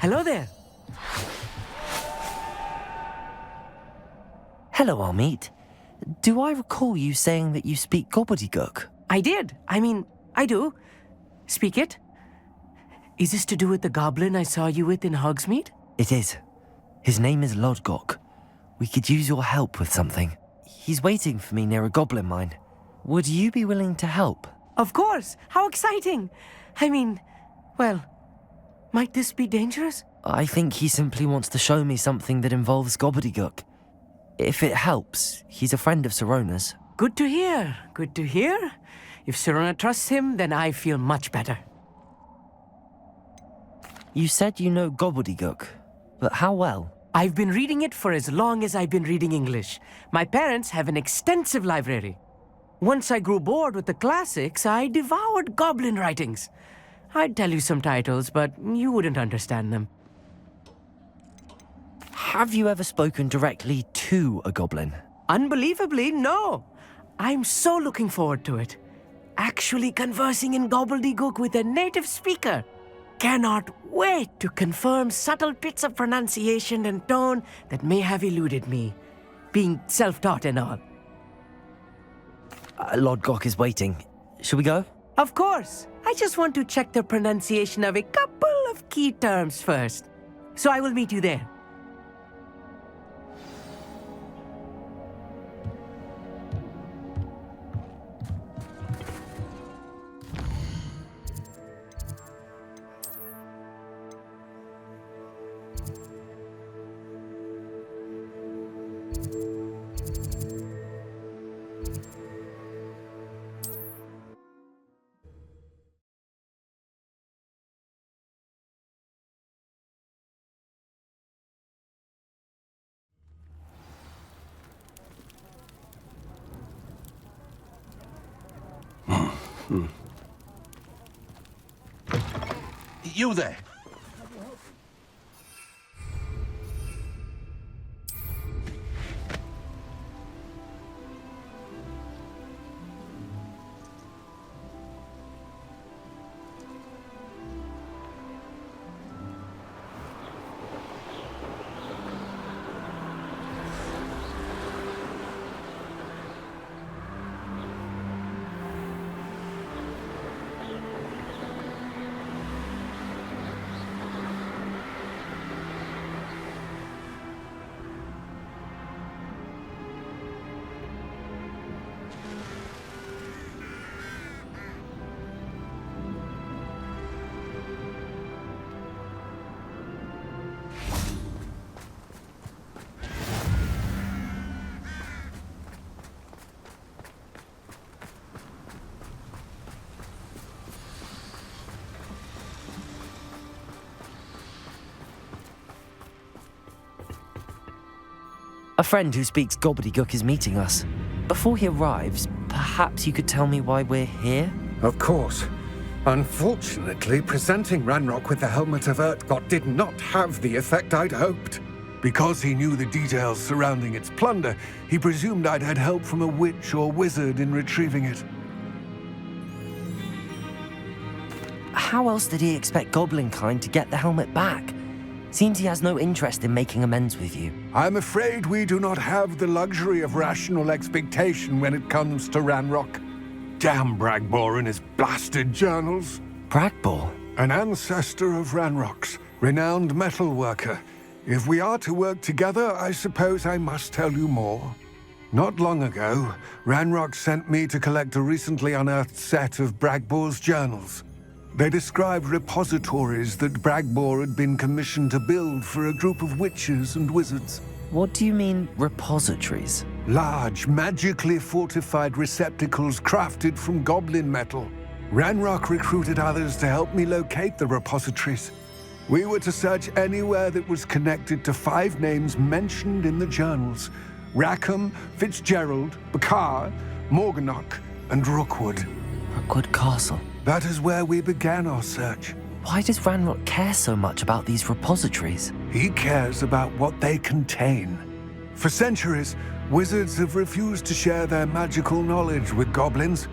Hello there. Hello, Amit. Do I recall you saying that you speak Gobbledegook? I did. I do. Speak it. Is this to do with the goblin I saw you with in Hogsmeade? It is. His name is Lodgok. We could use your help with something. He's waiting for me near a goblin mine. Would you be willing to help? Of course. How exciting. Well, might this be dangerous? I think he simply wants to show me something that involves Gobbledegook. If it helps, he's a friend of Sirona's. Good to hear. Good to hear. If Sirona trusts him, then I feel much better. You said you know Gobbledegook, but how well? I've been reading it for as long as I've been reading English. My parents have an extensive library. Once I grew bored with the classics, I devoured goblin writings. I'd tell you some titles, but you wouldn't understand them. Have you ever spoken directly to a goblin? Unbelievably, no. I'm so looking forward to it. Actually conversing in Gobbledegook with a native speaker. Cannot wait to confirm subtle bits of pronunciation and tone that may have eluded me, being self-taught and all. Lodgok is waiting. Shall we go? Of course. I just want to check the pronunciation of a couple of key terms first. So I will meet you there. You there! A friend who speaks Gobbledegook is meeting us. Before he arrives, perhaps you could tell me why we're here? Of course. Unfortunately, presenting Ranrok with the Helmet of Urtkot did not have the effect I'd hoped. Because he knew the details surrounding its plunder, he presumed I'd had help from a witch or wizard in retrieving it. How else did he expect Goblinkind to get the helmet back? Seems he has no interest in making amends with you. I'm afraid we do not have the luxury of rational expectation when it comes to Ranrok. Damn Bragbor and his blasted journals. Bragbor? An ancestor of Ranrok's, renowned metal worker. If we are to work together, I suppose I must tell you more. Not long ago, Ranrok sent me to collect a recently unearthed set of Bragbor's journals. They described repositories that Bragbor had been commissioned to build for a group of witches and wizards. What do you mean, repositories? Large, magically fortified receptacles crafted from goblin metal. Ranrok recruited others to help me locate the repositories. We were to search anywhere that was connected to 5 names mentioned in the journals: Rackham, Fitzgerald, Bakar, Morganach, and Rookwood. Rookwood Castle. That is where we began our search. Why does Ranrok care so much about these repositories? He cares about what they contain. For centuries, wizards have refused to share their magical knowledge with goblins.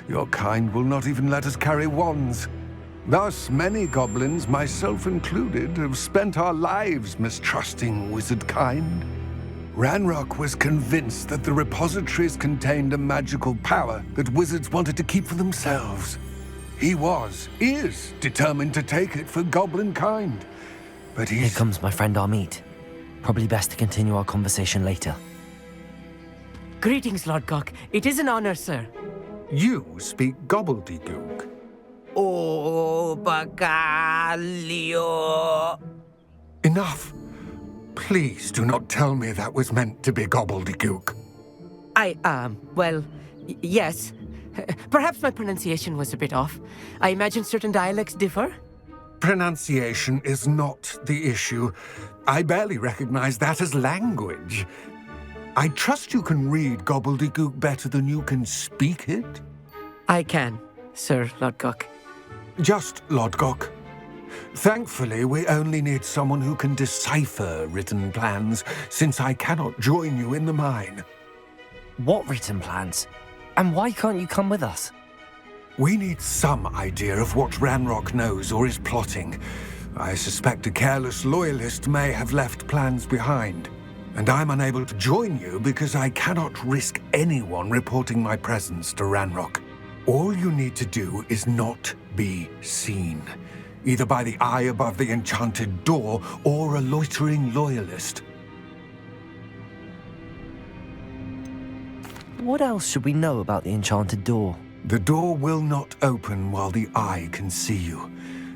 Your kind will not even let us carry wands. Thus, many goblins, myself included, have spent our lives mistrusting wizard kind. Ranrok was convinced that the repositories contained a magical power that wizards wanted to keep for themselves. He is determined to take it for goblin kind. But Here comes my friend Amit. Probably best to continue our conversation later. Greetings, Lodgok. It is an honor, sir. You speak gobbledygook. Oh, Bagalio. Enough. Please do not tell me that was meant to be gobbledygook. Yes. Perhaps my pronunciation was a bit off. I imagine certain dialects differ. Pronunciation is not the issue. I barely recognize that as language. I trust you can read gobbledygook better than you can speak it? I can, Sir Lodgok. Just Lodgok. Thankfully, we only need someone who can decipher written plans, since I cannot join you in the mine. What written plans? And why can't you come with us? We need some idea of what Ranrok knows or is plotting. I suspect a careless loyalist may have left plans behind. And I'm unable to join you because I cannot risk anyone reporting my presence to Ranrok. All you need to do is not be seen, either by the eye above the enchanted door or a loitering loyalist. What else should we know about the enchanted door? The door will not open while the eye can see you.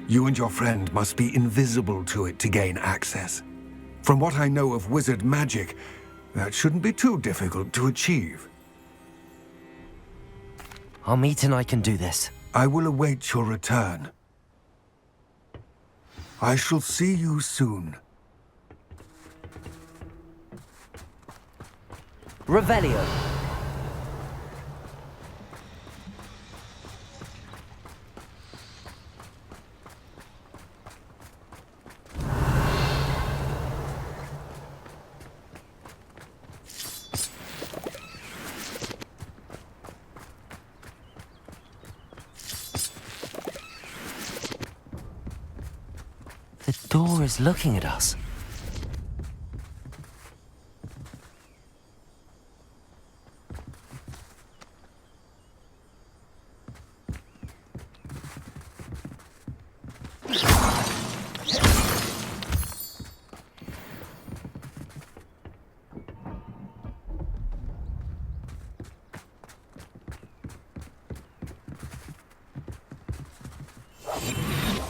You and your friend must be invisible to it to gain access. From what I know of wizard magic, that shouldn't be too difficult to achieve. Amit and I can do this. I will await your return. I shall see you soon. Revelio. The door is looking at us.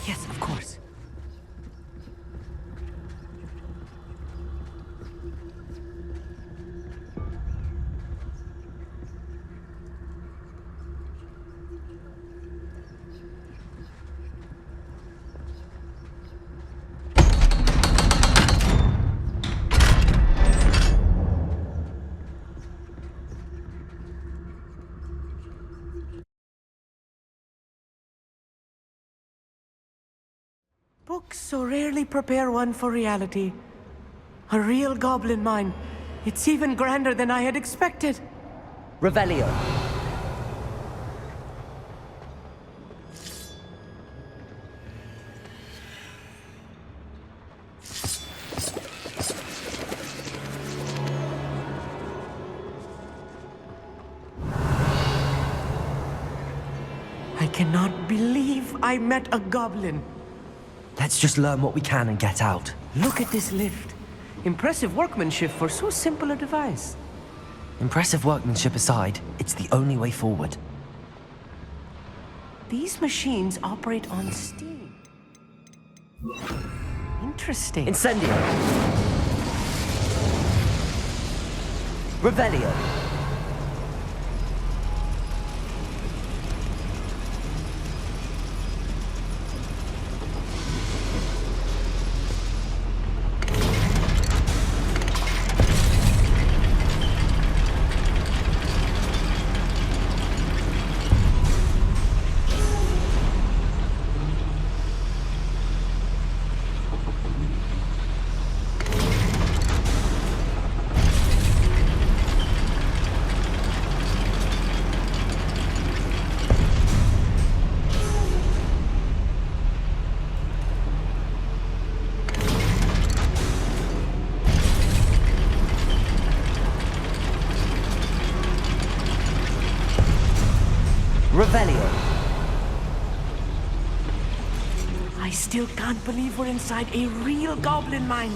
Yes, of course. Books so rarely prepare one for reality. A real goblin mine. It's even grander than I had expected. Revelio. I cannot believe I met a goblin. Let's just learn what we can and get out. Look at this lift. Impressive workmanship for so simple a device. Impressive workmanship aside, it's the only way forward. These machines operate on steam. Interesting. Incendio. Revelio. Revelio. I still can't believe we're inside a real goblin mine.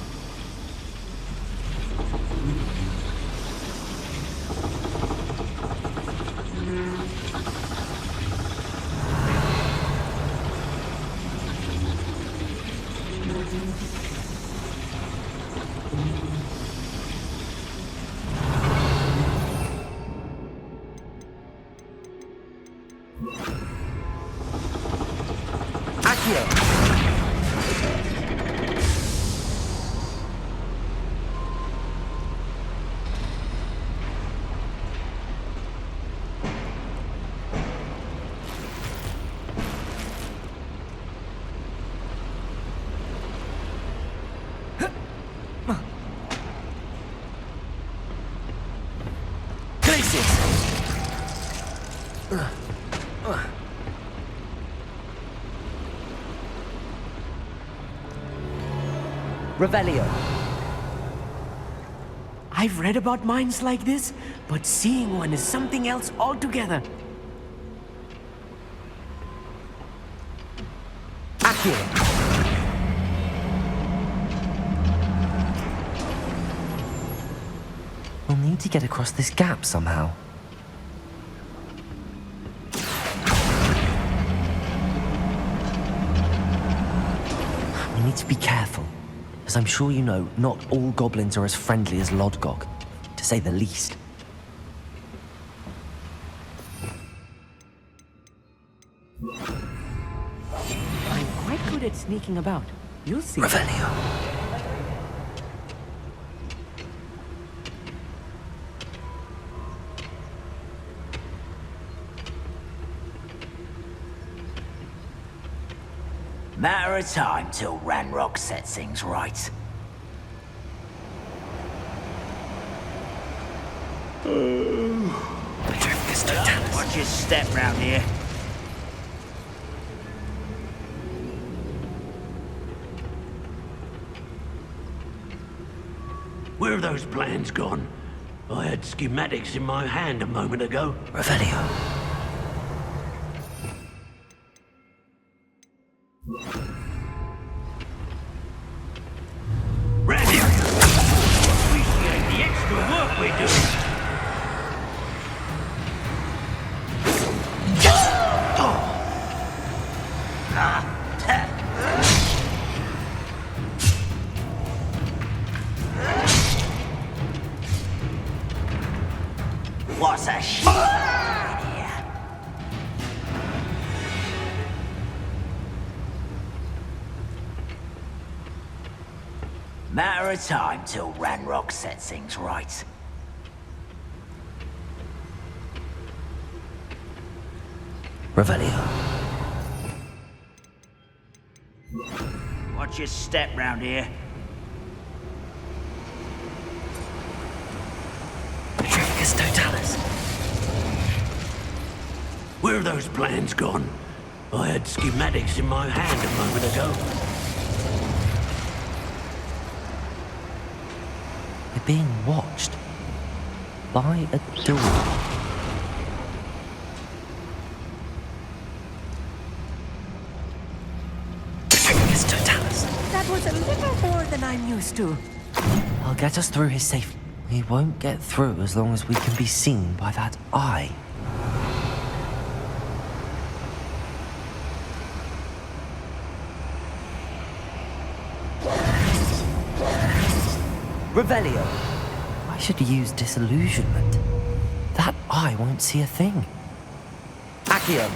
Revelio. I've read about mines like this, but seeing one is something else altogether. Accio. We'll need to get across this gap somehow. We need to be careful. As I'm sure you know, not all goblins are as friendly as Lodgok, to say the least. I'm quite good at sneaking about. You'll see. Revelio. Matter of time till Ranrok sets things right. Watch your step round here. Where have those plans gone? I had schematics in my hand a moment ago. Revelio. Randy! Appreciate the extra work we're doing. What's a shit idea? Matter of time till Ranrok sets things right. Revelio. Watch your step round here. Totalis. Where have those plans gone? I had schematics in my hand a moment ago. They're being watched. By a door. Totalis. That was a little more than I'm used to. I'll get us through his safety. We won't get through as long as we can be seen by that eye. Revelio. I should use Disillusionment. That eye won't see a thing. Accio.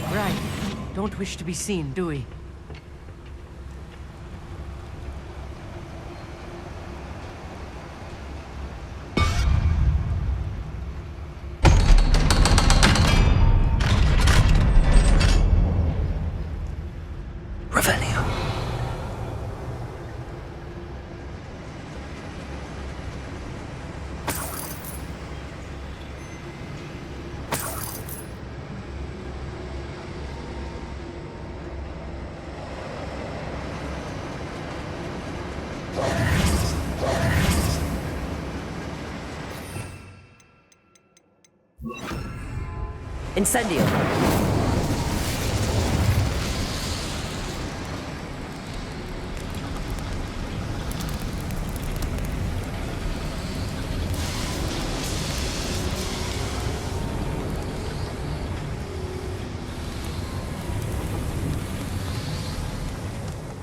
Right. Don't wish to be seen, do we? Incendio.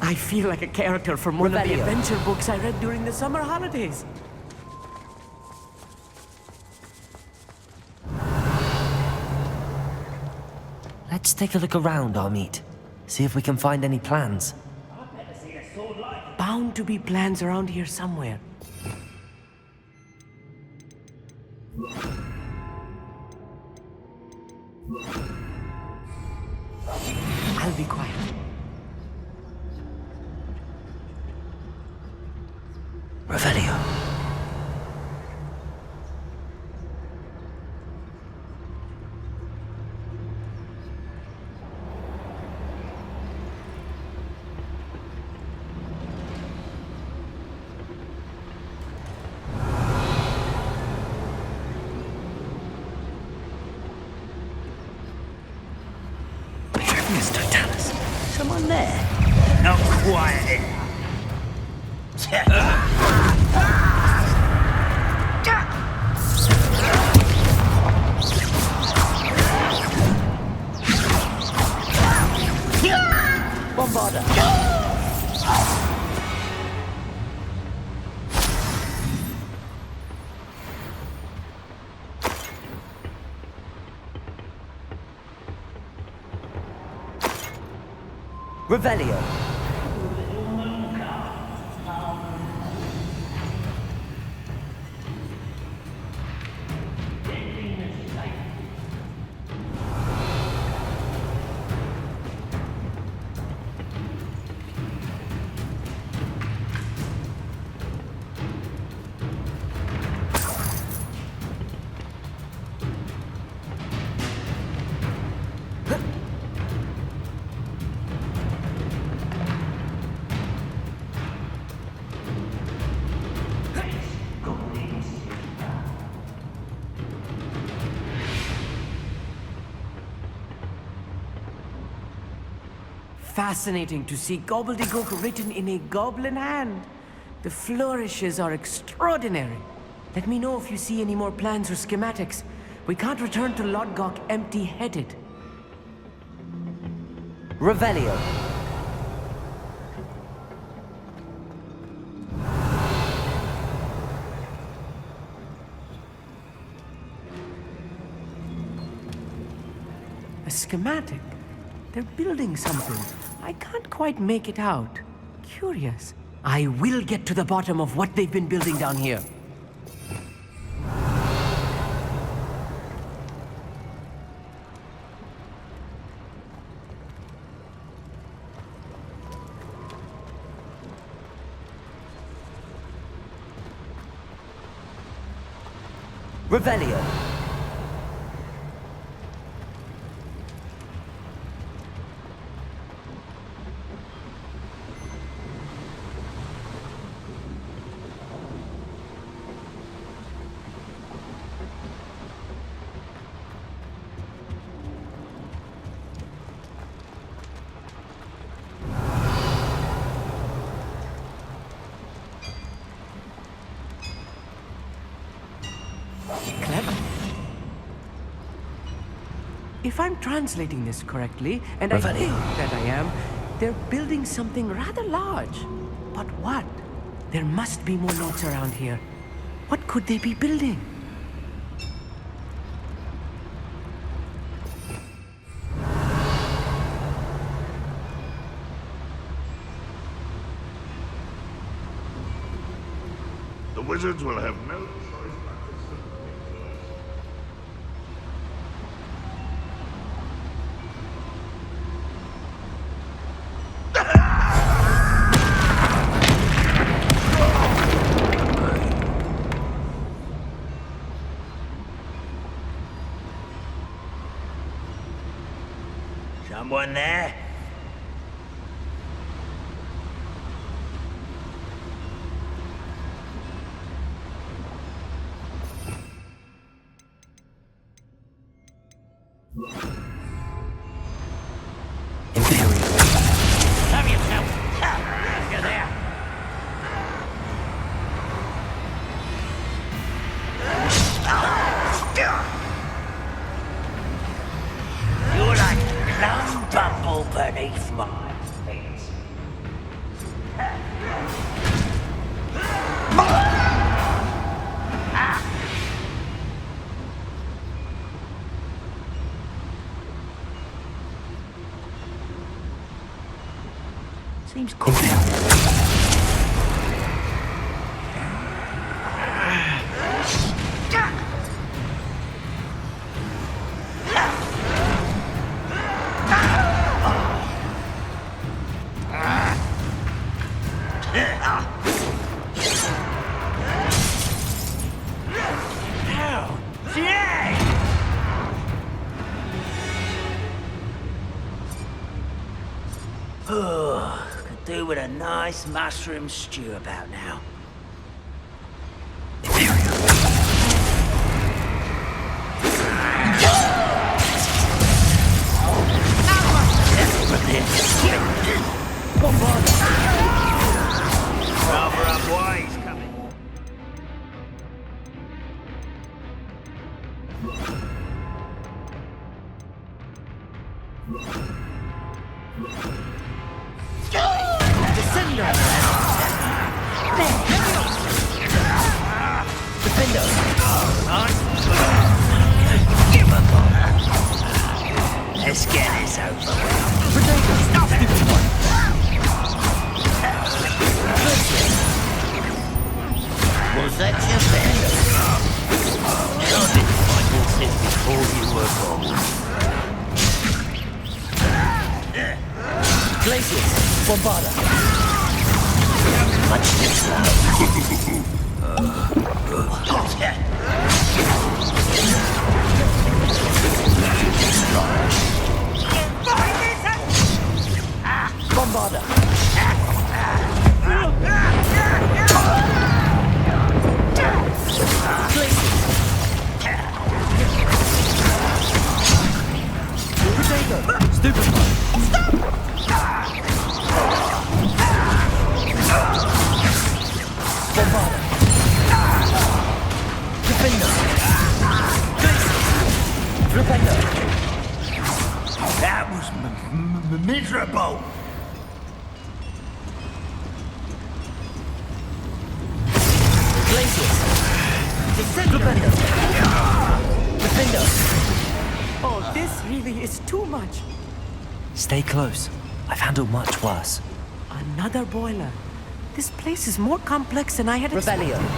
I feel like a character from one of the Revelio. adventure books I read during the summer holidays. Let's take a look around, Amit. See if we can find any plans. Bound to be plans around here somewhere. I'll be quiet. Revelio. Mr. Tallis. Someone there? Not quiet. Bombarda. Revelio. Fascinating to see Gobbledegook written in a goblin hand. The flourishes are extraordinary. Let me know if you see any more plans or schematics. We can't return to Lodgok empty-headed. Revelio. A schematic? They're building something. I can't quite make it out. Curious. I will get to the bottom of what they've been building down here. Revelio. Clever. If I'm translating this correctly, and I think that I am, they're building something rather large. But what? There must be more notes around here. What could they be building? The wizards will have no choice but to submit to us. Someone there? seems cool. Could do with a nice mushroom stew about now. Rather up ways coming. Let's get this over with. Stop it! Was that your bed? I've been fighting since before you were born. Glaciers! Bombarda! Much too slow. Bombarda! Potato! Stupefy! Bombarda! Defender! Repender! That was miserable. Glaciers! Repender! Defender! Oh, this really is too much. Stay close. I've handled much worse. Another boiler. This place is more complex than I had expected. Rebellion!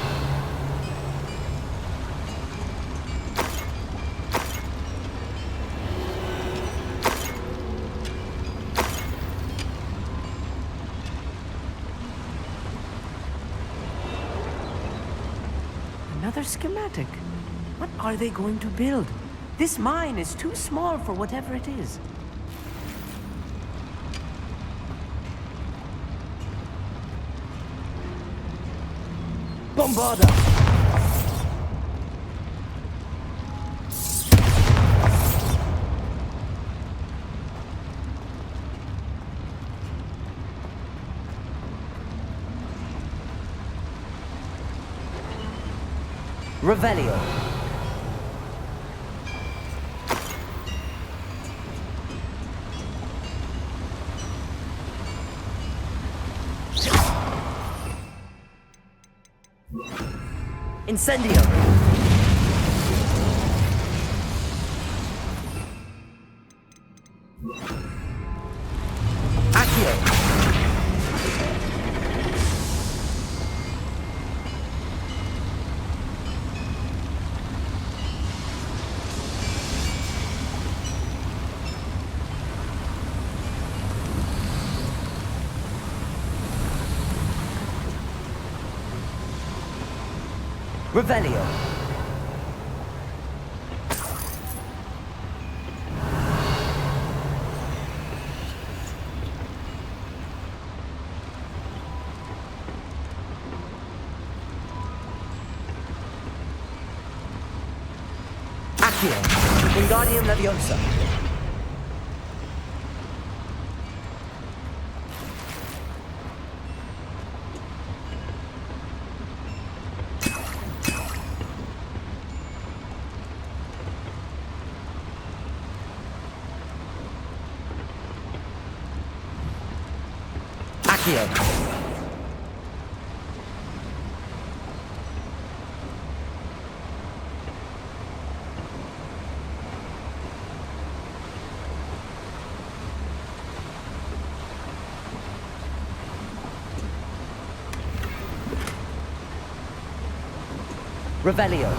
Another schematic. What are they going to build? This mine is too small for whatever it is. Bombarda! Revelio. Incendio. Accio. Revelio. Accio. Wingardium Leviosa. Accio. Revelio.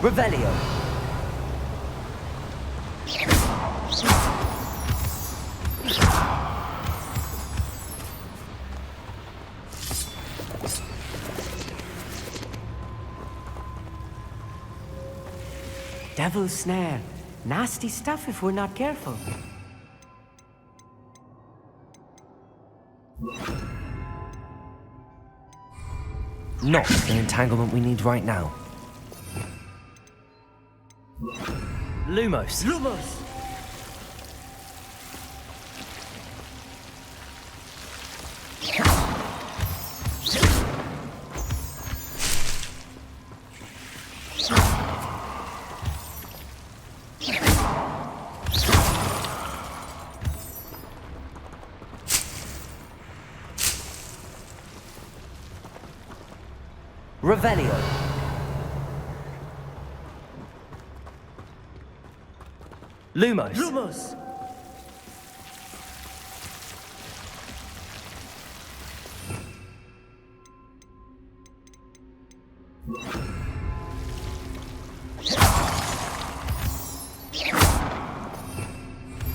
Revelio. Devil's snare. Nasty stuff if we're not careful. Not the entanglement we need right now. Lumos. Lumos! Revelio. Lumos. Lumos!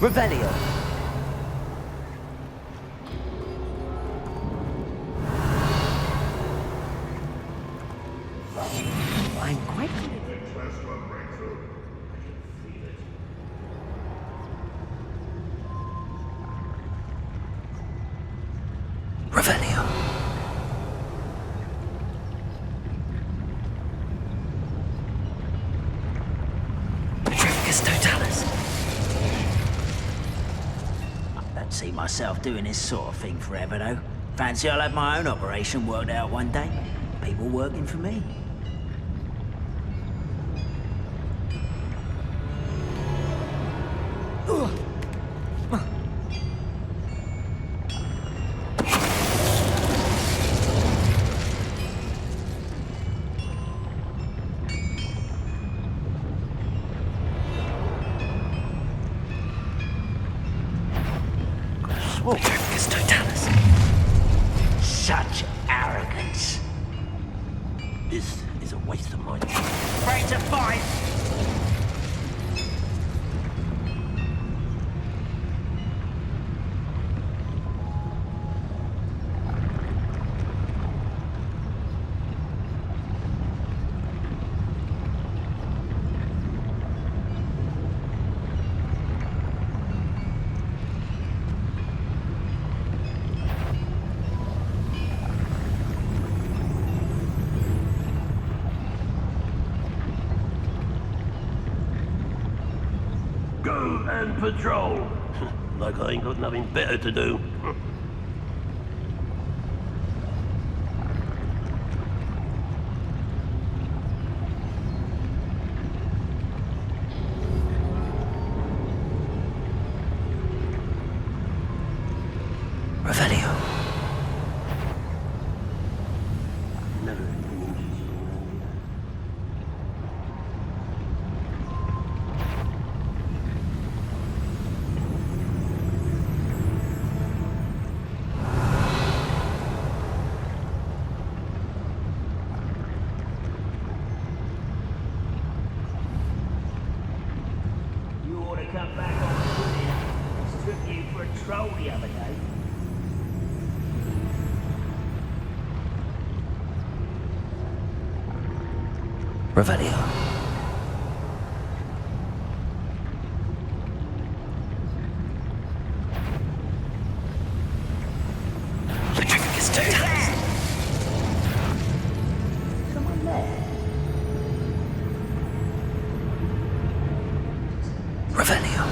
Revelio. I'm quite... Revelio. Petrificus totalis. I don't see myself doing this sort of thing forever, though. Fancy I'll have my own operation worked out one day. People working for me. Petrificus totalis. Such arrogance. This is a waste of my time. Afraid to fight? Go and patrol. Like I ain't got nothing better to do. Revelio. Never. You ought to come back on the footing. Stripped you for a troll the other day. Revelio. Petrificus totalis. Someone there. Revelio.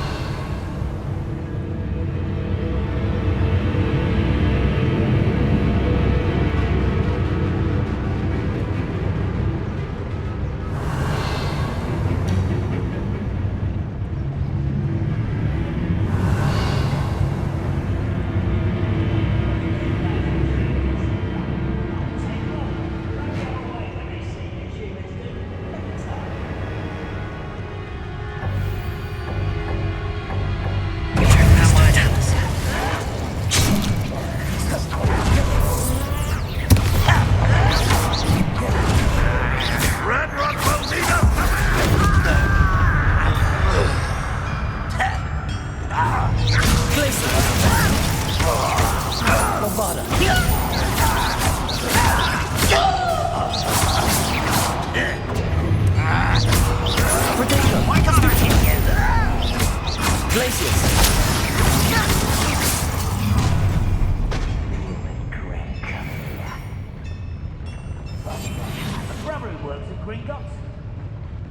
A brother who works at Gringotts.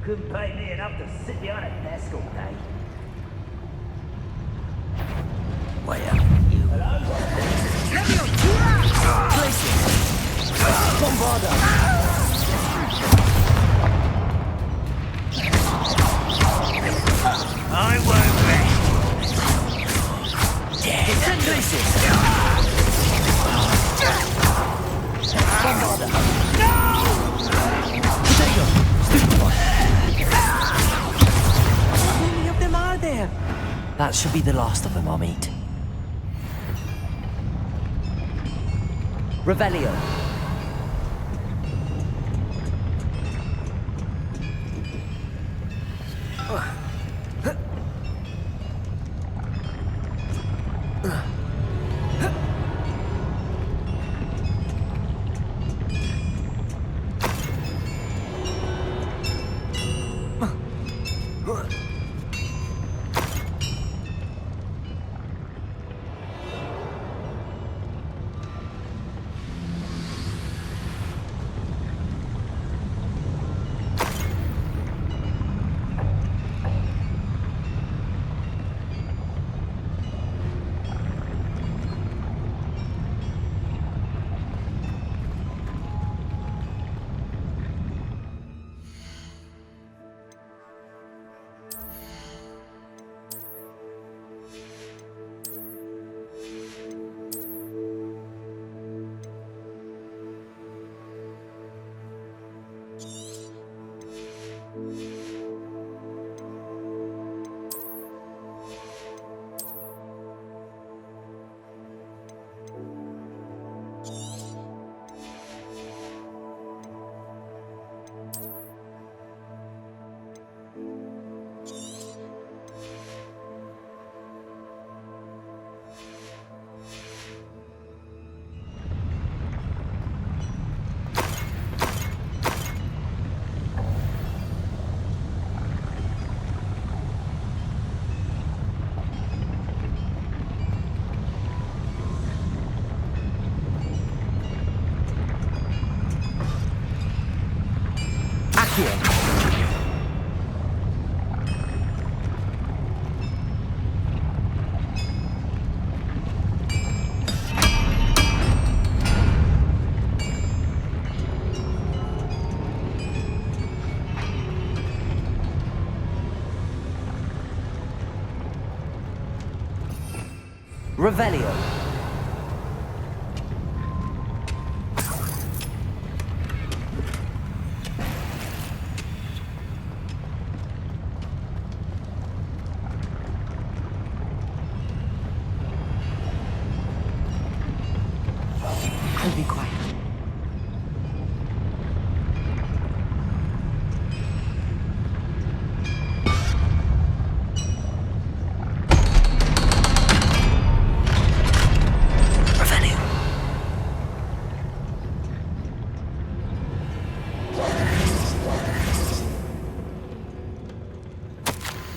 Couldn't pay me enough to sit behind a desk all day. Where you? Hello? I won't rest. Dead. How many of them are there? That should be the last of them, Amit. Revelio. Revelio. I'll be quiet.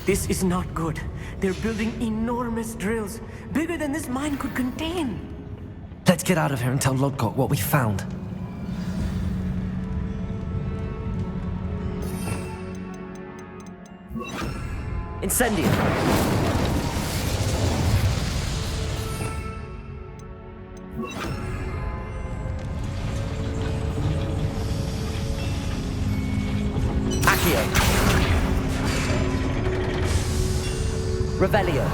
This is not good. They're building enormous drills, bigger than this mine could contain. Let's get out of here and tell Lodgok what we found. Incendio. Accio. Revelio.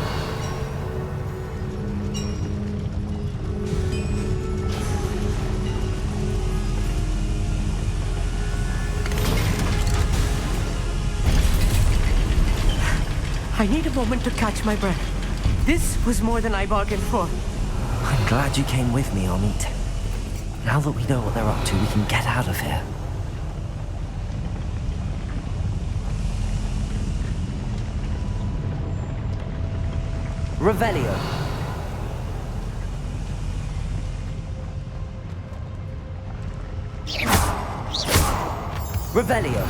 I need a moment to catch my breath. This was more than I bargained for. I'm glad you came with me, Amit. Now that we know what they're up to, we can get out of here. Revelio. Revelio.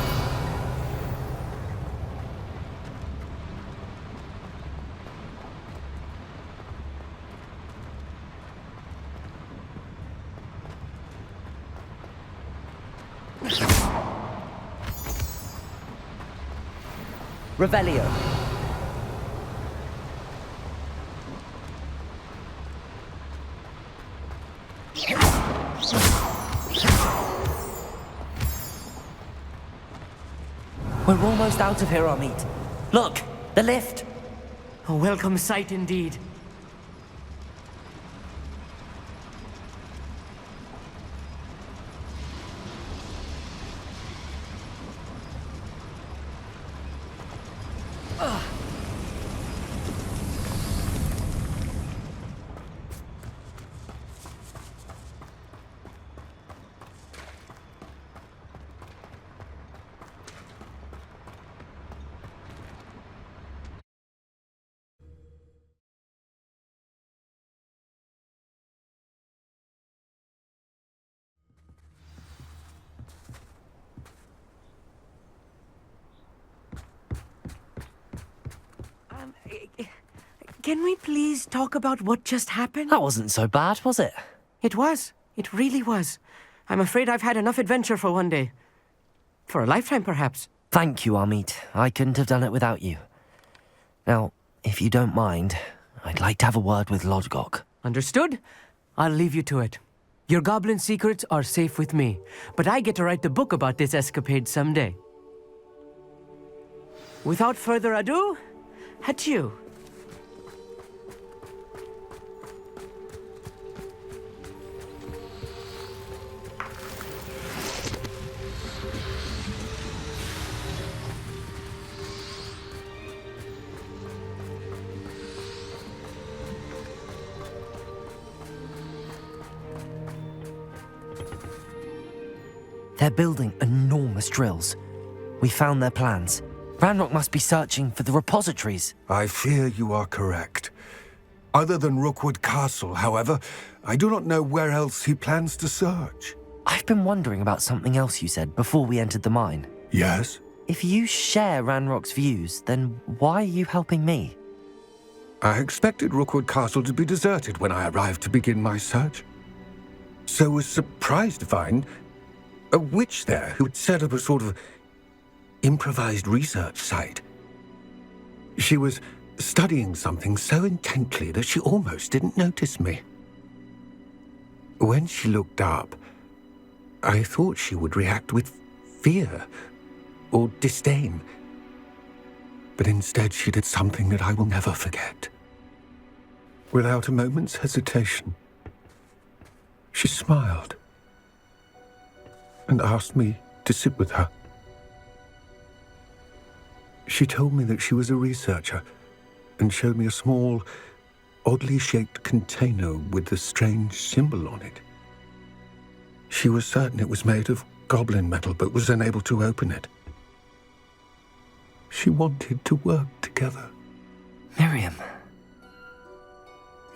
Revelio. We're almost out of here, Amit. Look, the lift. A welcome sight indeed. Can we please talk about what just happened? That wasn't so bad, was it? It was. It really was. I'm afraid I've had enough adventure for one day. For a lifetime, perhaps. Thank you, Amit. I couldn't have done it without you. Now, if you don't mind, I'd like to have a word with Lodgok. Understood? I'll leave you to it. Your goblin secrets are safe with me, but I get to write the book about this escapade someday. Without further ado, adieu. They're building enormous drills. We found their plans. Ranrok must be searching for the repositories. I fear you are correct. Other than Rookwood Castle, however, I do not know where else he plans to search. I've been wondering about something else you said before we entered the mine. Yes? If you share Ranrock's views, then why are you helping me? I expected Rookwood Castle to be deserted when I arrived to begin my search. So was surprised to find a witch there who had set up a sort of improvised research site. She was studying something so intently that she almost didn't notice me. When she looked up, I thought she would react with fear or disdain. But instead she did something that I will never forget. Without a moment's hesitation, she smiled and asked me to sit with her. She told me that she was a researcher and showed me a small, oddly shaped container with a strange symbol on it. She was certain it was made of goblin metal, but was unable to open it. She wanted to work together. Miriam.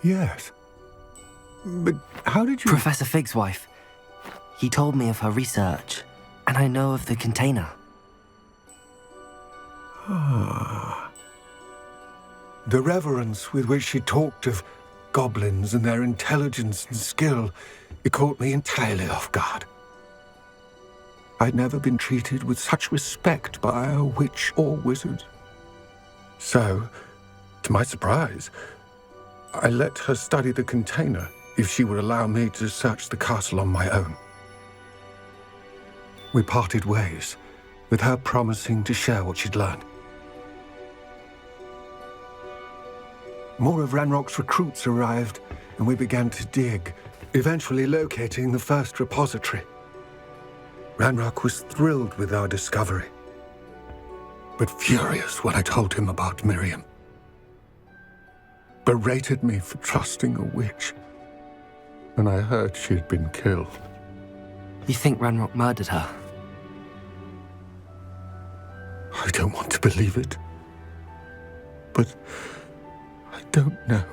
Yes. But how did you... Professor Fig's wife. He told me of her research, and I know of the container. Ah. The reverence with which she talked of goblins and their intelligence and skill, it caught me entirely off guard. I'd never been treated with such respect by a witch or wizard. So, to my surprise, I let her study the container if she would allow me to search the castle on my own. We parted ways, with her promising to share what she'd learned. More of Ranrock's recruits arrived, and we began to dig, eventually locating the first repository. Ranrok was thrilled with our discovery, but furious when I told him about Miriam. Berated me for trusting a witch, and I heard she had been killed. You think Ranrok murdered her? I don't want to believe it, but I don't know.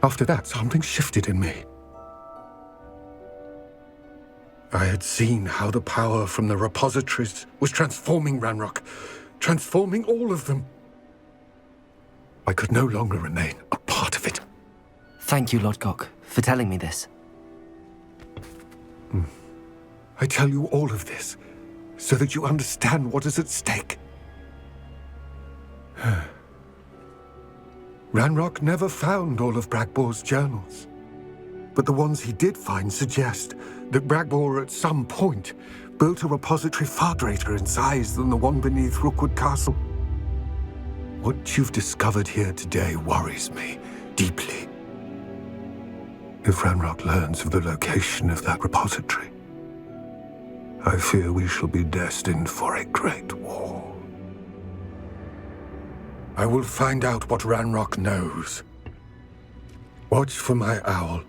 After that, something shifted in me. I had seen how the power from the repositories was transforming Ranrok, transforming all of them. I could no longer remain a part of it. Thank you, Lodgok, for telling me this. I tell you all of this so that you understand what is at stake. Ranrok never found all of Bragbor's journals, but the ones he did find suggest that Bragbor at some point built a repository far greater in size than the one beneath Rookwood Castle. What you've discovered here today worries me deeply. If Ranrok learns of the location of that repository, I fear we shall be destined for a great war. I will find out what Ranrok knows. Watch for my owl